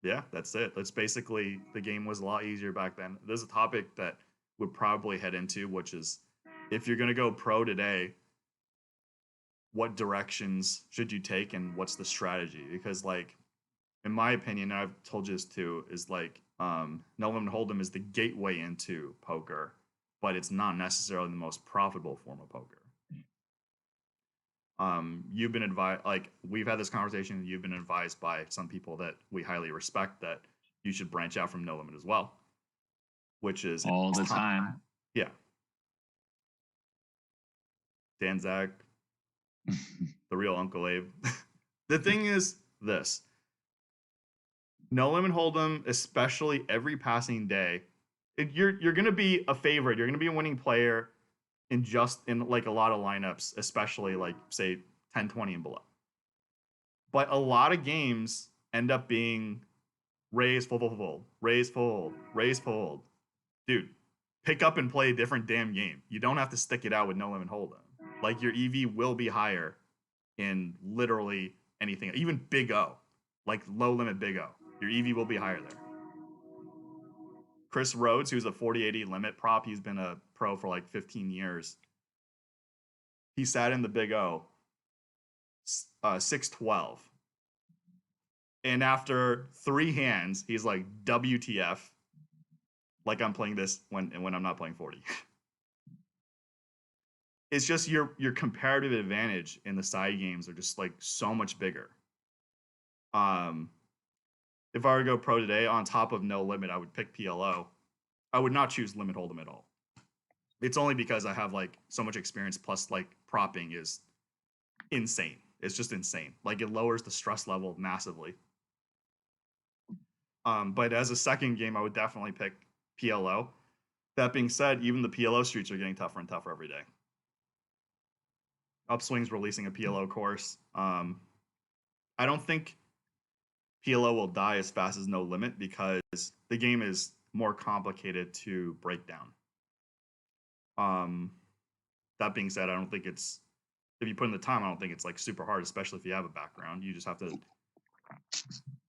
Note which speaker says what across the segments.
Speaker 1: Yeah, that's it. That's basically the game was a lot easier back then. There's a topic that would probably head into, which is if you're gonna go pro today, what directions should you take and what's the strategy? Because like in my opinion, and I've told you this too, is like no limit hold'em is the gateway into poker, but it's not necessarily the most profitable form of poker. You've been advised, like we've had this conversation. You've been advised by some people that we highly respect that you should branch out from no limit as well, which is
Speaker 2: all the time.
Speaker 1: yeah, Dan Zach, the real Uncle Abe. The thing is this: no limit hold'em, especially every passing day, you're gonna be a favorite. You're gonna be a winning player in like a lot of lineups, especially like say 10, 20 and below. But a lot of games end up being raise, fold, fold, fold, raise, fold, raise, fold. Dude, pick up and play a different damn game. You don't have to stick it out with no limit hold'em. Like your EV will be higher in literally anything, even Big O, like low limit Big O. Your EV will be higher there. Chris Rhodes, who's a 4080 limit prop, he's been a pro for like 15 years. He sat in the Big O, 612. And after 3 hands, he's like, WTF. Like I'm playing this when I'm not playing 40. It's just your comparative advantage in the side games are just like so much bigger. Um, if I were to go pro today on top of no limit, I would pick PLO. I would not choose limit hold'em at all. It's only because I have like so much experience plus like propping is insane. It's just insane. Like it lowers the stress level massively. But as a second game, I would definitely pick PLO. That being said, even the PLO streets are getting tougher and tougher every day. Upswing's releasing a PLO course. I don't think PLO will die as fast as No Limit because the game is more complicated to break down. Um, that being said, I don't think it's if you put in the time, I don't think it's like super hard, especially if you have a background. You just have to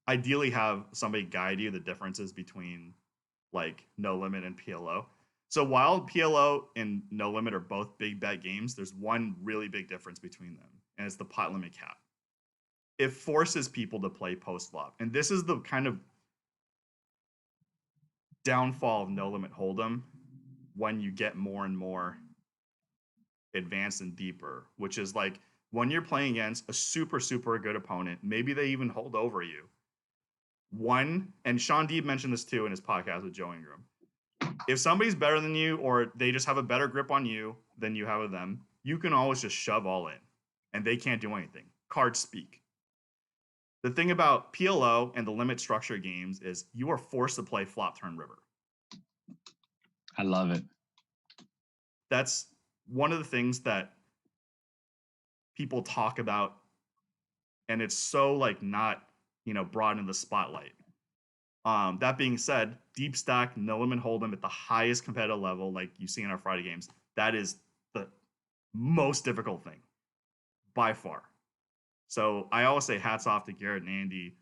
Speaker 1: ideally have somebody guide you the differences between like No Limit and PLO. So while PLO and No Limit are both big bet games, there's one really big difference between them, and it's the pot limit cap. It forces people to play post flop, and this is the kind of downfall of No Limit Hold'em when you get more and more advanced and deeper, which is like when you're playing against a super good opponent, maybe they even hold over you. One, and Sean Deeb mentioned this too in his podcast with Joe Ingram. If somebody's better than you or they just have a better grip on you than you have with them, you can always just shove all in and they can't do anything. Cards speak. The thing about PLO and the limit structure games is you are forced to play flop turn river.
Speaker 2: I love it.
Speaker 1: That's one of the things that people talk about, and it's so like not brought into the spotlight. That being said, deep stack, no limit hold'em at the highest competitive level, like you see in our Friday games, that is the most difficult thing by far. So I always say hats off to Garrett and Andy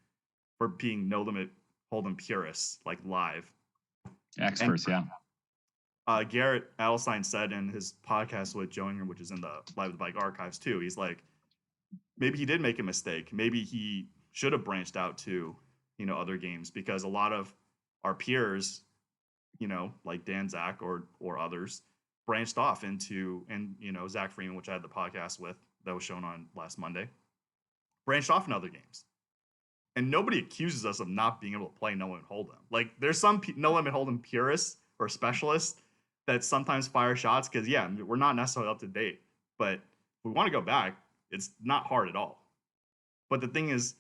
Speaker 1: for being no limit hold'em purists, like live.
Speaker 2: Experts,
Speaker 1: and,
Speaker 2: yeah.
Speaker 1: Garrett Adelstein said in his podcast with Joe Ingram, which is in the Live the Bike archives too, he's like, maybe he did make a mistake. Maybe he should have branched out to, other games because a lot of our peers, like Dan Zach or others, branched off into, and Zach Freeman, which I had the podcast with that was shown on last Monday, branched off in other games. And nobody accuses us of not being able to play no limit hold'em. Like there's some no limit hold'em purists or specialists that sometimes fire shots because we're not necessarily up to date, but if we want to go back, it's not hard at all. But the thing is,